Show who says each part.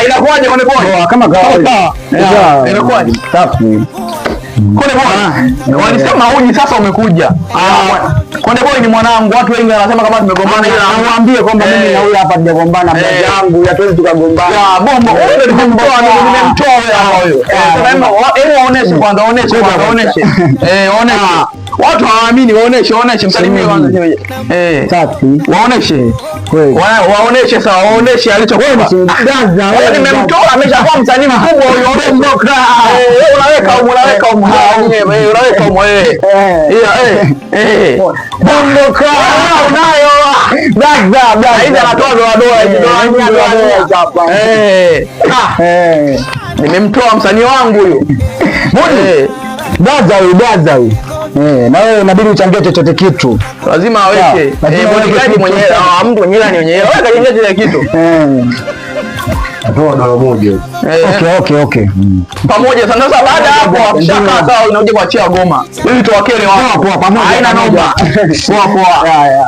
Speaker 1: Inakuwaje Konde Boy?
Speaker 2: Kama kawaida.
Speaker 1: Inakuwaje?
Speaker 2: Safi.
Speaker 1: Konde Boy, walisema huji sasa umekuja. Konde Boy ni mwanangu, watu wengi wanasema kama tumegombana, ila
Speaker 2: nawaambie kwamba mimi na huyu hapa tujagombana, mbele yangu hatuwezi tukagombana.
Speaker 1: Bombo, wewe nimemtoa wewe hapa huyo. Hebu waoneshe kwanza, waoneshe. Watu hawaamini, waoneshe msalimie kwanza.
Speaker 2: Safi.
Speaker 1: Waoneshe.
Speaker 2: Kweli.
Speaker 1: Waoneshe sawa, waoneshe alichokuwa. Wewe nimemtoa, ameshakuwa msanii mkubwa huyo. Unaweka Bomboka unayo daga hizi anatoa doa. Nimemtoa msanii wangu huyo.
Speaker 2: Daza huyu. Na wewe inabidi uchangie chochote kitu.
Speaker 1: Lazima aweke. Bodyguard mwenyewe, mtu mwenyewe ni mwenyewe. Wewe kachangia chochote kitu.
Speaker 2: Atoa dola moja. Okay.
Speaker 1: Pamoja sasa baada hapo akishaka sawa unakuja kuachia goma. Ili tuwakele wao.
Speaker 2: Poa pamoja.
Speaker 1: Haina noma. Poa.